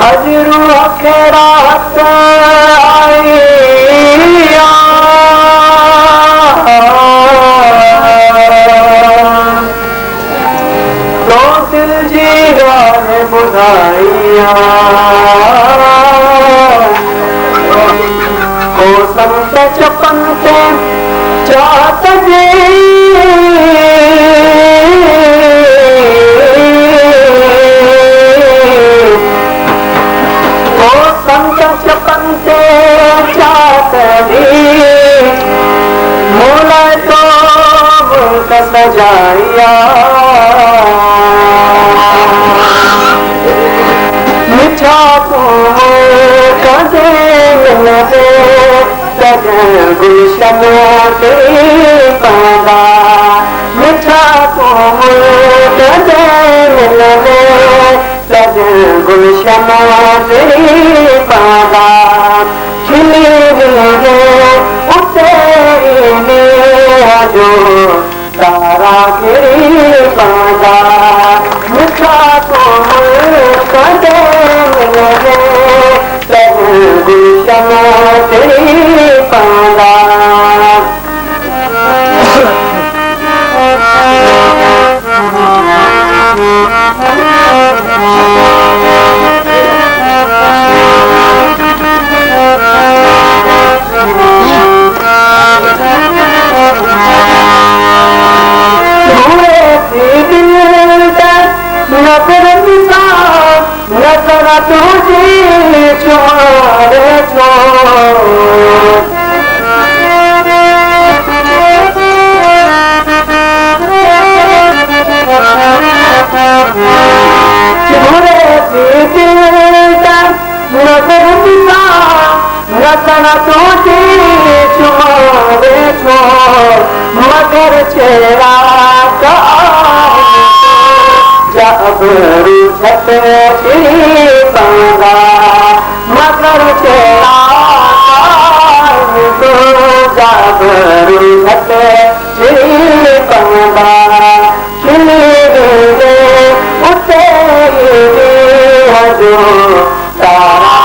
अजरू अखेरात आई तो दिल जी गान बुधाइया को संत चपन के चाहत जी को संत चपन के चाहत जी मोला तो मुल्क सजाइया मिठा तू कदे मिलते गुलशन पादा मिठा तू कदे मिलते गुलशन पादा खिली मिले उते जो तारा गिरी पादा मिठा तू कदे मिलते गुलशन पादा नजर तुझे छोड़े मगर चेहरा जब रूठत पादा मगर चेहरा तो जब रूठत पादा खिले उते जो तारा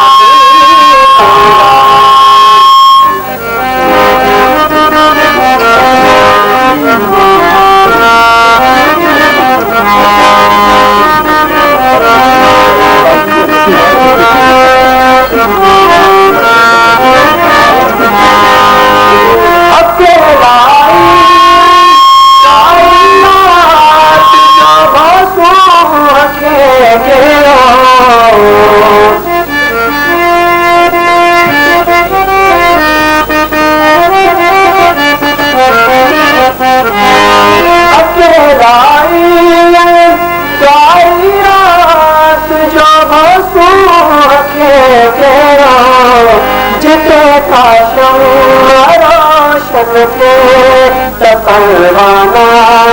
परवाना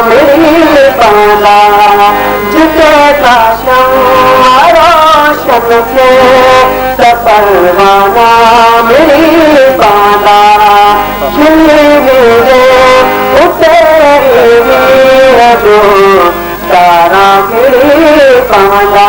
मेरी पाला जिते काशम रोशन से परवाना मेरी पाला खिले मेरे उते जो तारा मेरी पाला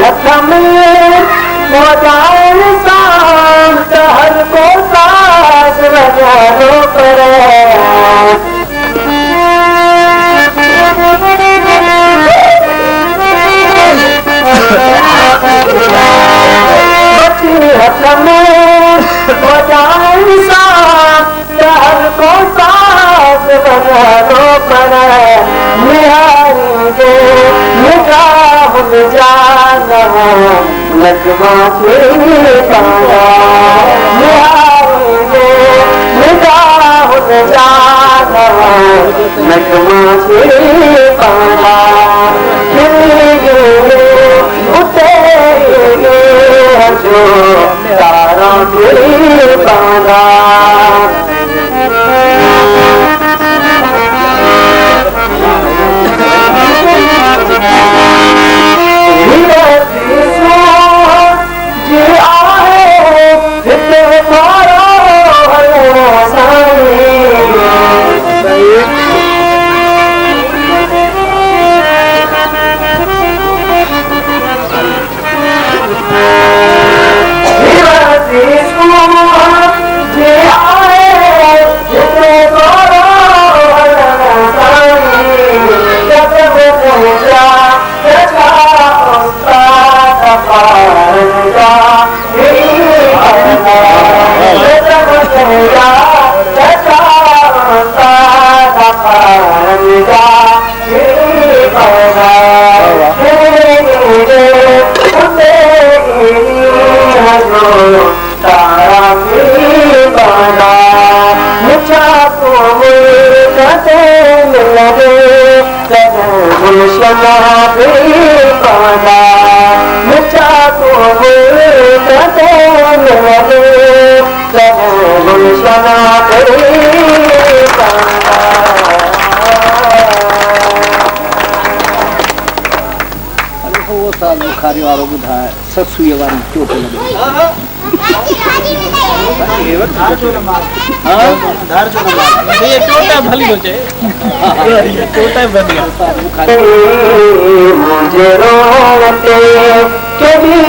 हथ में मोजान शांत हर को साज बजानो पर हथ में मोजान शांत हर को साज बजानो पर निहारी दे निगाह जाना लगवा तेरे पाया निहारी दे निगाह जाना लगवा तेरे पाया उते जो तारा तेरे पाया शमा पादा मिठा को कते मिले तब शमा पादा वो साल बुखारी वालों बुधाए ससुई वाली चोट लगी ये चोटा भली हो जाए ये चोटा बढ़िया मुझे रोते कभी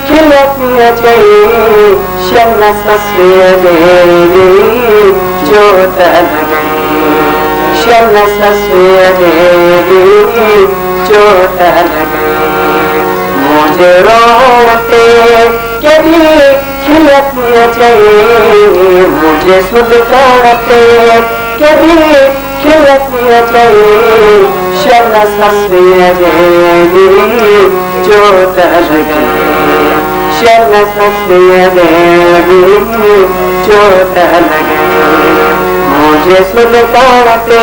खिलती चाहिए शम्मा ससुर देवी चोट लगी शम्मा ससुर देवी चोट लगी मुझे रोते कभी खिलती चाहिए मुझे सुध करते कभी खिलती चाहिए शम्मा ससुर देवी चोट लगी शम्मा ससुर देवी चोट लगी मुझे सुध करते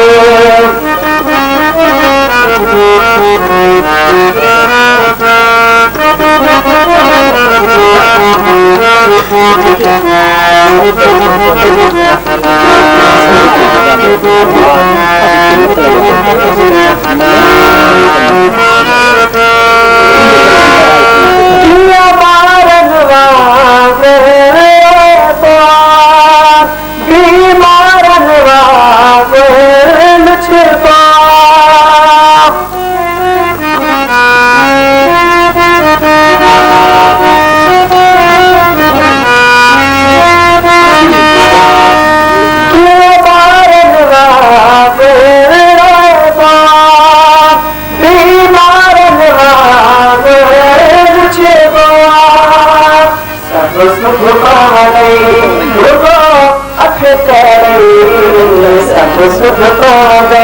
सुख को दे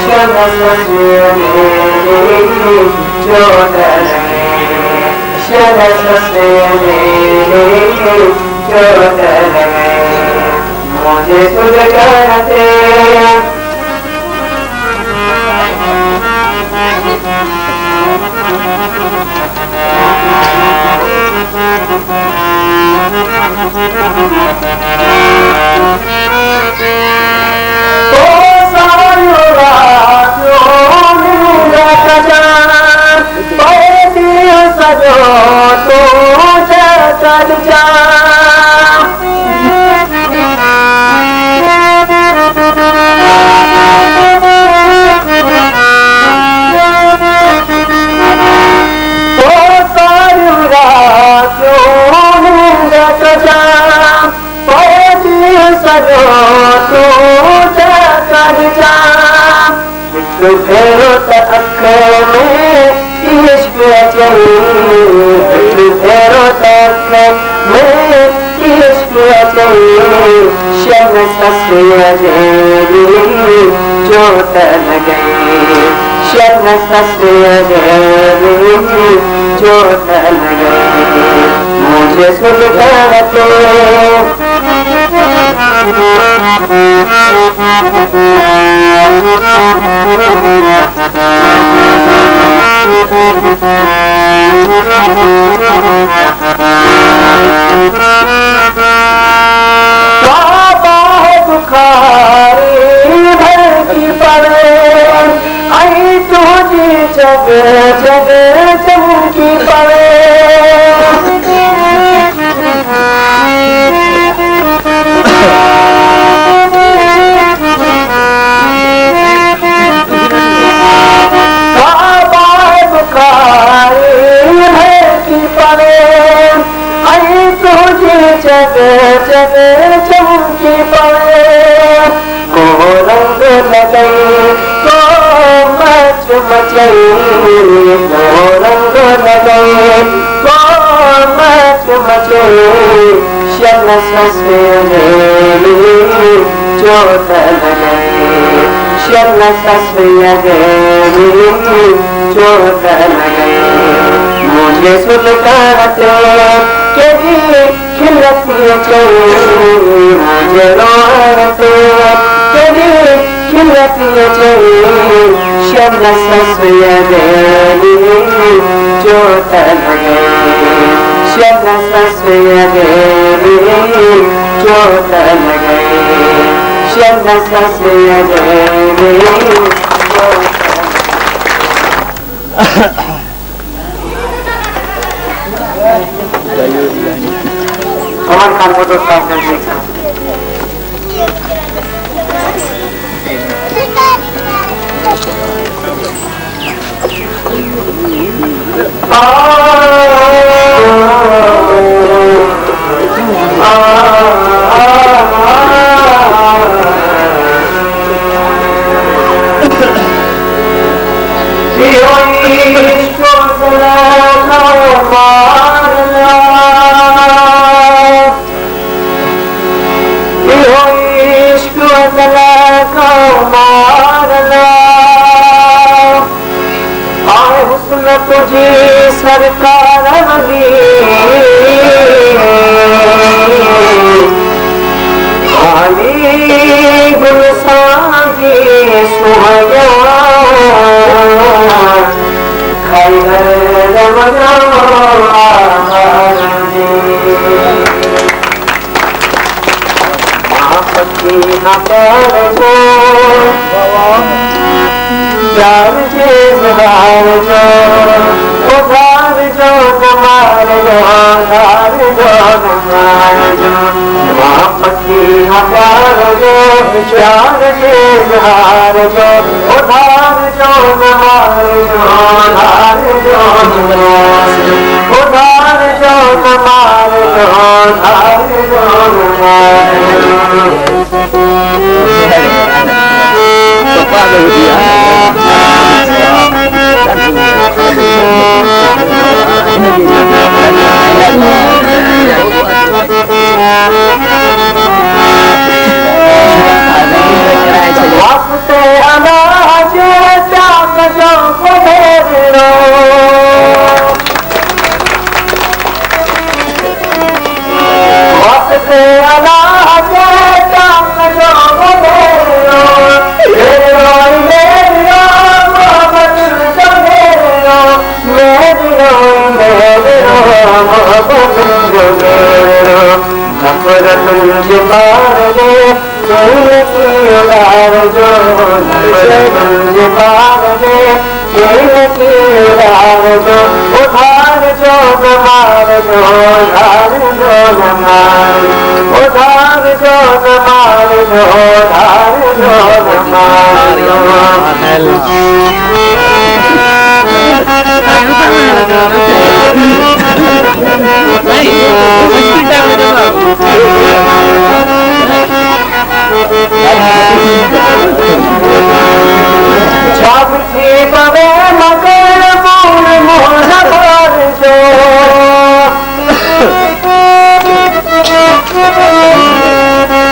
शम्मा ससुर देवी चोट लगी शम्मा ससुर देवी चोट लगी मुझे सुध करते फेरो तक में इश्क चाहिए फेरो तक में इश्क चाहिए शम्मा ससुर देवी चोट लगी शम्मा ससुर देवी चोट लगी मुझे सुध करते बुखारी भर की पड़े आई तुझे जग जग चमकी पड़े जग जग चमकी पड़े को रंग लगई को मच मचई को रंग लगई को मच मचई शम्मा ससुर देवी चोट लगी शम्मा ससुर देवी चोट लगी मुझे सुध करते कभी खिलती चाहिए मुझे रोते कभी किलतियचे शब्द सस्यदेवी चोटलगे शब्द सस्यदेवी चोटलगे शब्द सस्यदेवी Aman kan foto sahaja देखा तुझी सरकार वाली आली गुलसागी सुहाया खैर रमना महापति नकार जो प्यार के सहार जो उधार जो नमार जो धार जो नमार जो महापति नकार जो प्यार के सहार जो उधार जो नमार जो धार जो नमार उधार जो नमार जो धार जो नमार वास्ते अनाज त्याग जो बधेरो वास्ते अनाज त्याग जो बधेरो नफरत मुझे मार दे मुझे उधार जो नफरत मुझे मार दे मुझे उधार जो उधार जो नमार जो उधार जो नमार उधार जो नमार जो उधार जो नमार जब थी बवे मगर मूल मोहन भर जो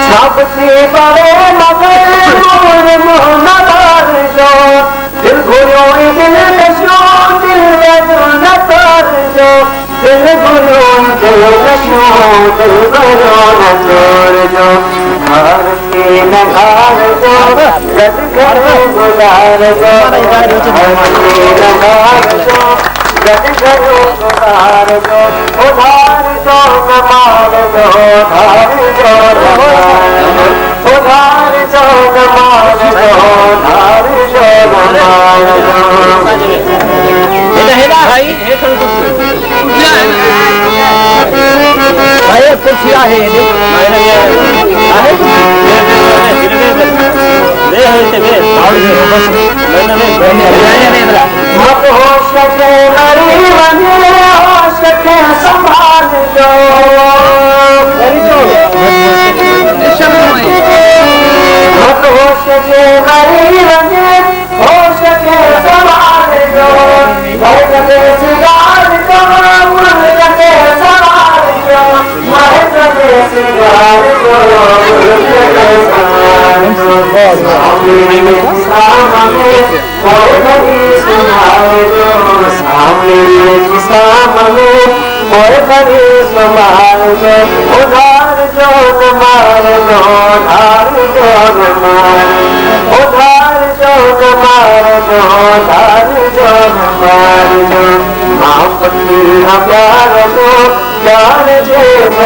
जब थी बवे मगर मूल मोहन भर जो दिल घुरो दिल नशो दिल न तर जो दिल घुरो दिल नशो दिल घुरो न तोड़ जो घर के नगार जो गद घर गुजार जो घर के नगार जो गद घर गुजार जो उधार जो नमार जो धार जो उधार जो नमार जो धार जो नमार कुछ आहे मत हो सके गरीब हो सके संभाल जो मत हो सके गरीब हो सके संभाल जो सिगार जो मुल्क के सवाल जो महक के सिगार जो मुल्क के सवाल जो सामने कोई नहीं सुनाए जो सामने कोई नहीं सुनाए जो उधार जो नमार जो धार जो नमार उधार जो न मार जो उधार जो न मार जो मोहब्बती प्यार जो प्यार जे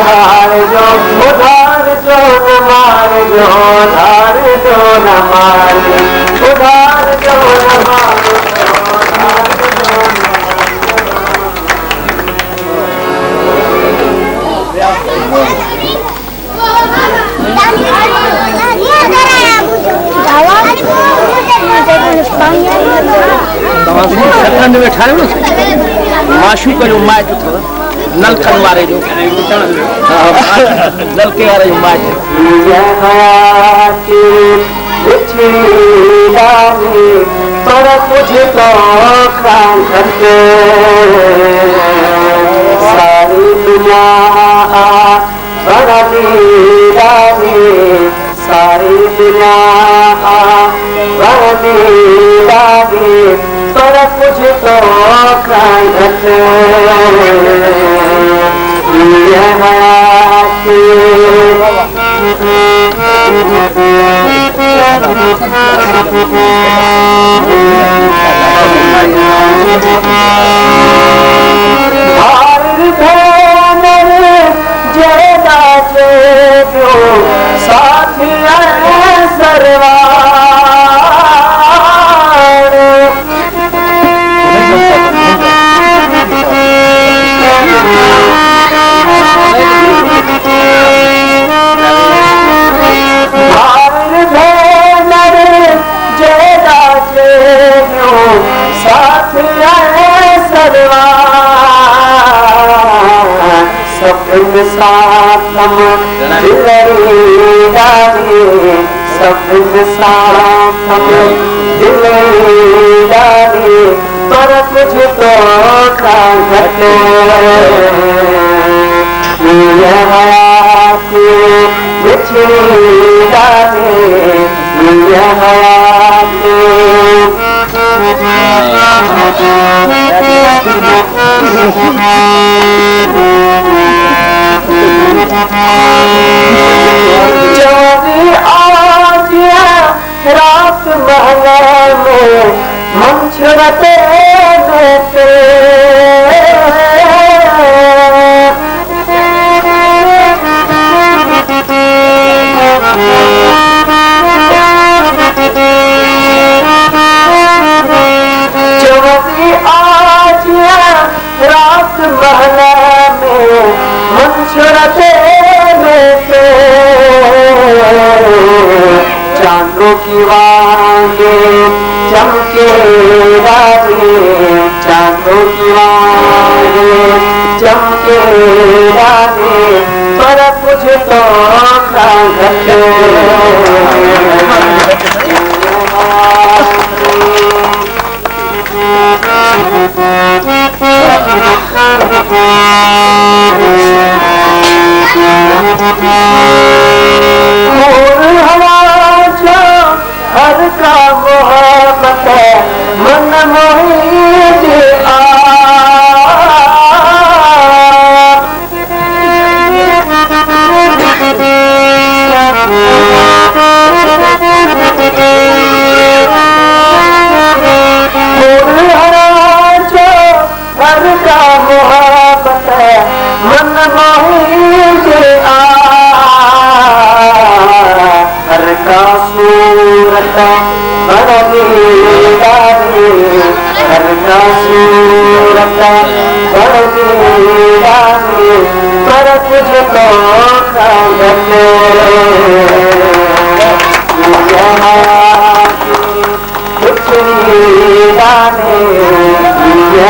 हार जो उधार जो न मार जो उधार जो न मार उधार जो न मार माशू का जो मैच था नलकन वाले जो नलके वाले जो मैच पर मुझे तो खान करके सारी दुनिया बड़ा दीदानी सारी दुनिया बड़ा दीदानी पर मुझे तो खान करके पर कुछ तो खान करके रात महंगा में मन छुड़ते देते चौबी आज रात महंगा में मन छुड़ते देते चांदों की वांगे चमके राजे चांदों की वांगे चमके राजे पर कुछ तो खाते हर का मोहब्बत मन मोहित हर का मोहब्बत मन मोहित हर का सूरत बड़ा दीदानी हर का सूरत बड़ा दीदानी पर कुछ तो खाते कुछ दीदानी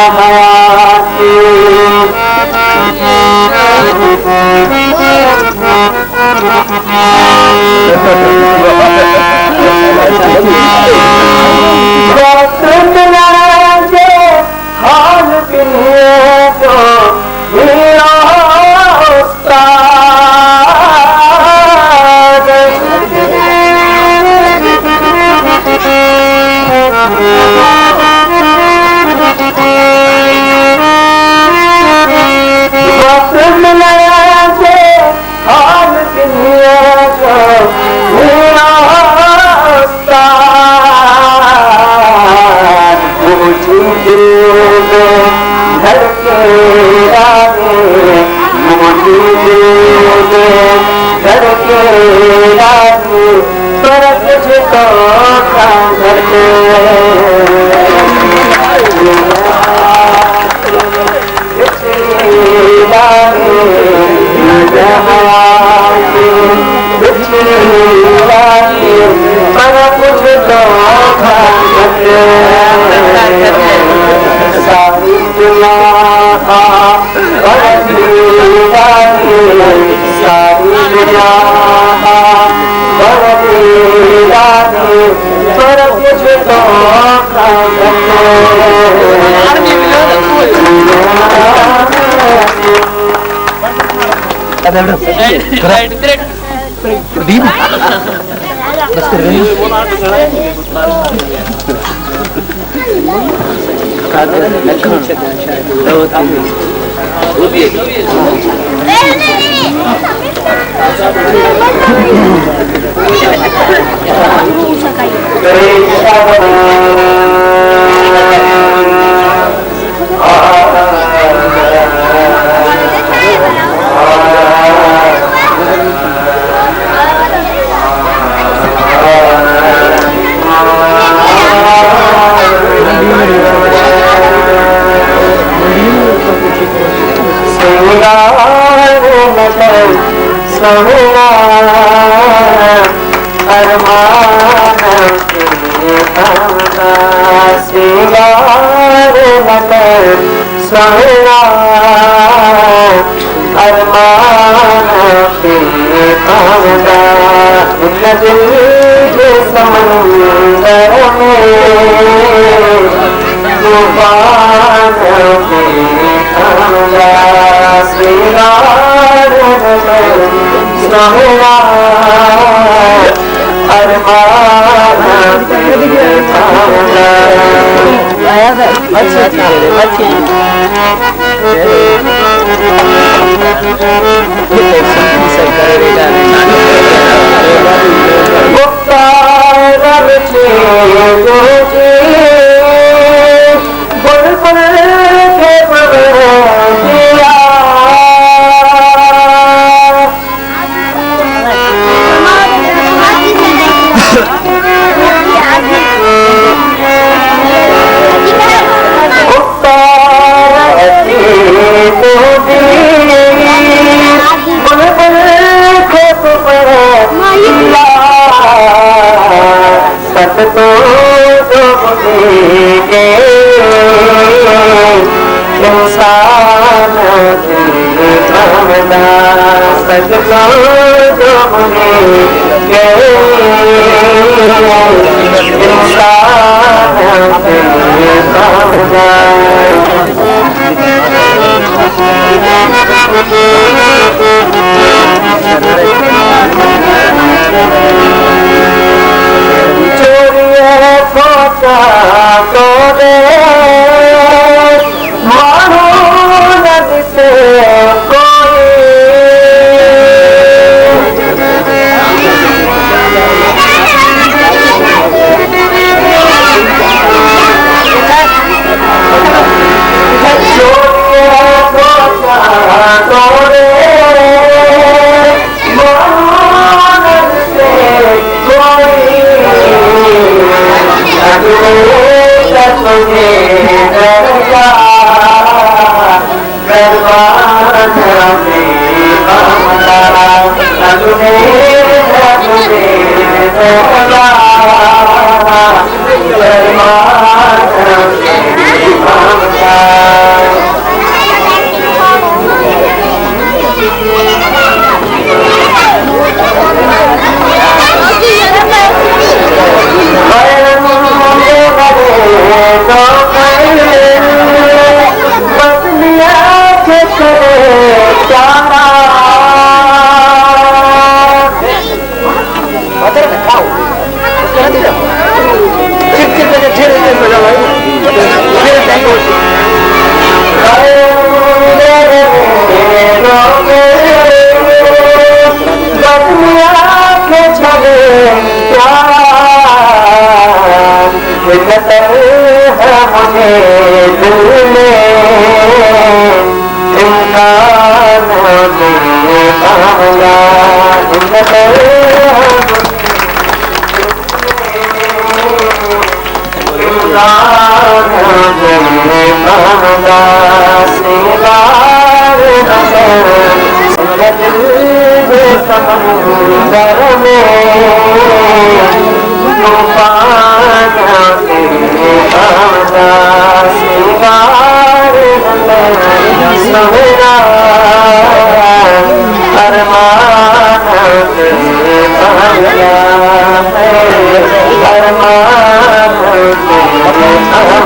हाल तो हाल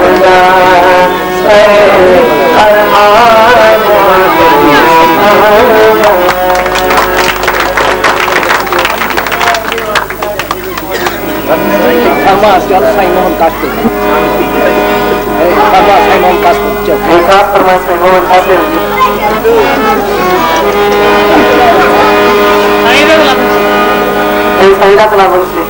Arman Masyal Simon Castle. Baba Simon Castle. Eka permai Simon Castle. Saya telah bersih.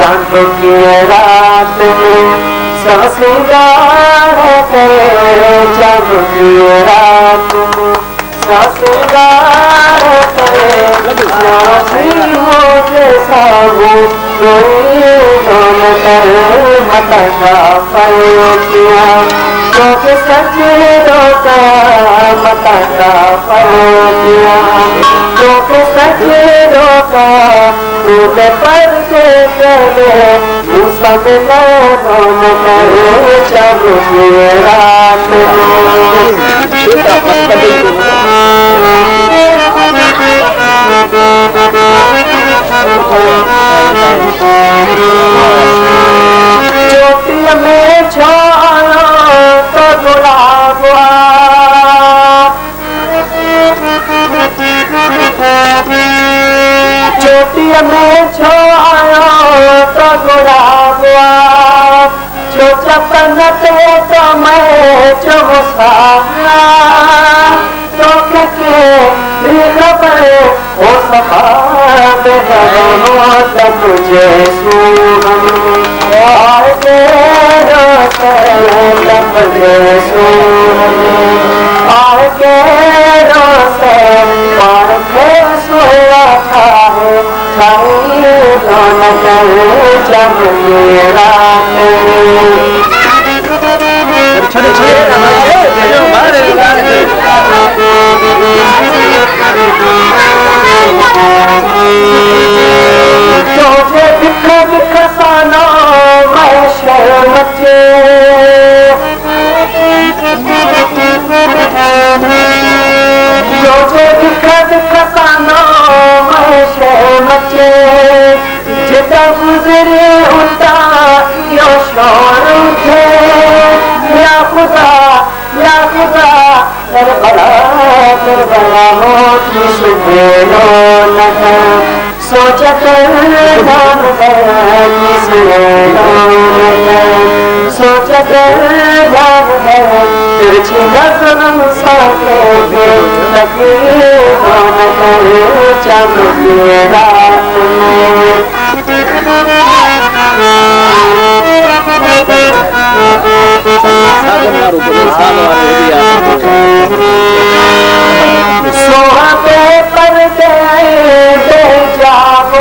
चांद की रात में ससिंगार करे चांद की रात में ससिंगार करे मुझे साबु कोई दोन कर मतका पलकिया तो सच्चे रोका मतका पलकिया तो सच्चे रोका तूने पर के चले सब दोन करे जब रात चोटी में छाया तो गुलाब चोटी में छाया तो गुलाब जो चपन तो मैं जो मुसाफिर तो के खबर हो सफा तब तुझे सुन आगे तुझे सुन आगे सोया था दोन कर जब तुझे दिख दिख साना मैं शर्मचे तुझे दिख दिख साना मैं शर्मचे जितना गुजरे उल्टा यो शोर उठे या खुदा करबला हो किस बेलो न सोच कर ध्यान किस बेलो न सोच कर ध्यान तिरछी नजर साके लगे न चांद की रात में सोहाबे पर दे जागो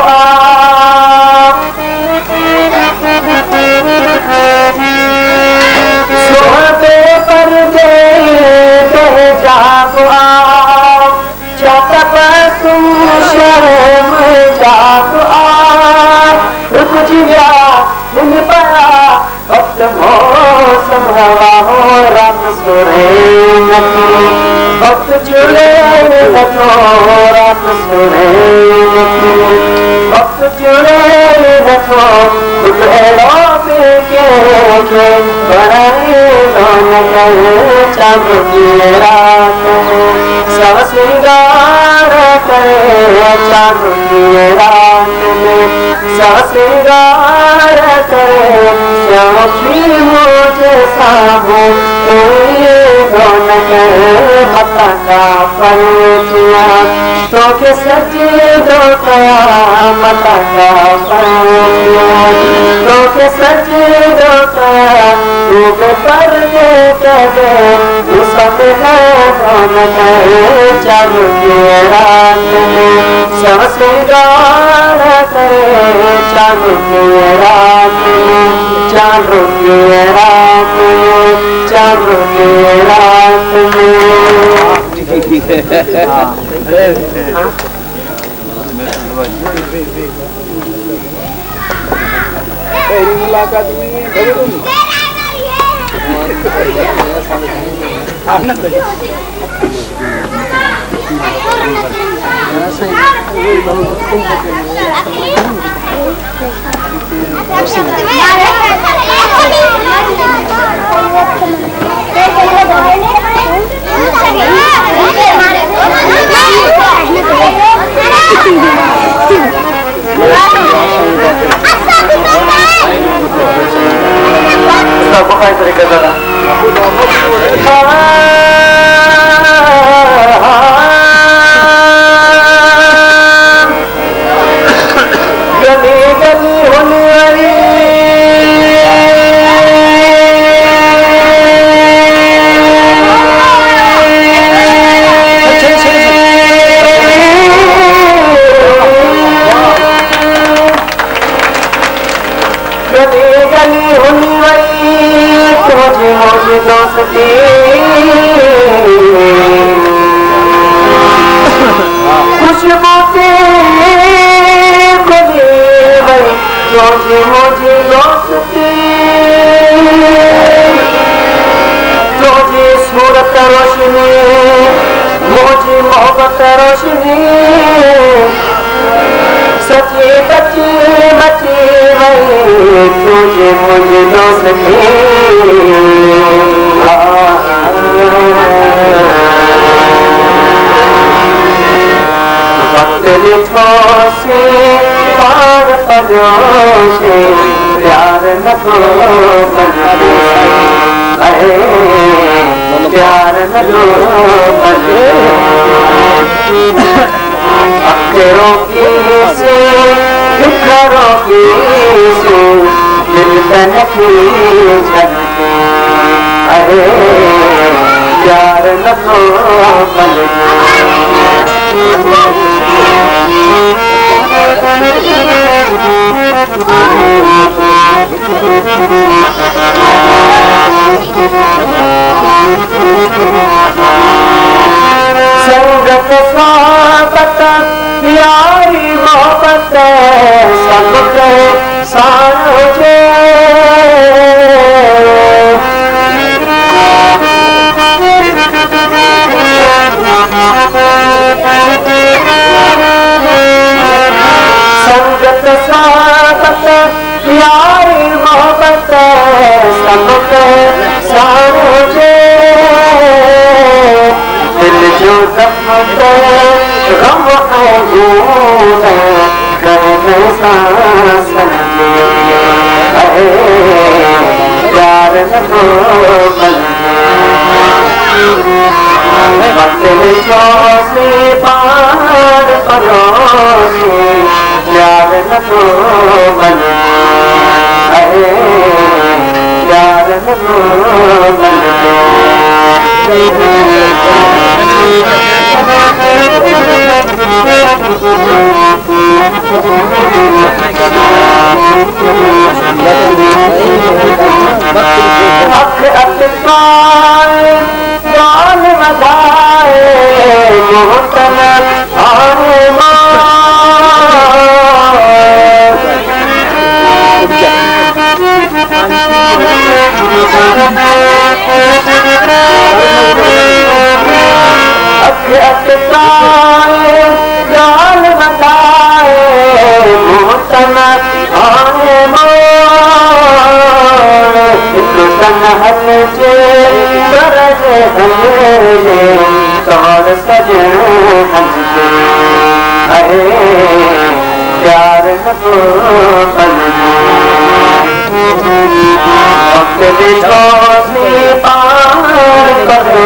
सोहाबे पर दे जागो जब तुम शर्म जागो रुक जिया दिन पाया वक्त मौसम हवा हो रात सुरे वक्त जुड़े रखो रात सुरे वक्त जुड़े रखो के बनाए दोन करे चांद की रात सब श्रृंगार करे चांद की रात में सब श्रृंगार करे श्याम मुझे साबु मता का परिचिया तो के सजदो कयामत का परिचिया तो के सजदो कया तू के पर्दे कदे तू सब है कौन करे चालू के रात में सब सिंगार करे चालू के रात में चालू के रात में चालू के रात में मुलाकात bukan mereka dalam gani-gani huni गली होनी वही तुझे मुझे दोस्ती खुशबू के गली वही तुझे मुझे दोस्ती तुझे सूरत रोशनी मुझे मोहब्बत रोशनी सच्ची बच्ची बच्ची वही तुझे मुझे दोस्ती वक्त से पार पदों से प्यार न को प्यार न को अक्षरों की से बिखरों की से दिल तन की झलके अरे प्यार न को संगत स्वागत प्यारी मोहब्बत सबके साझे संगत स्वागत प्यारी मोहब्बत सबके साझे दिल जो दफते गम है करने सांस प्यार न को से पार परोसे प्यार न को प्यार न को गान बजाए मोहतन आने गान बजाए मोहतन आने जे तौर सजे अरे प्यार न को वक्त पार करो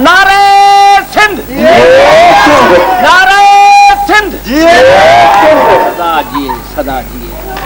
नारे सिंध नारे सिंध सदा जिए सदा जिए।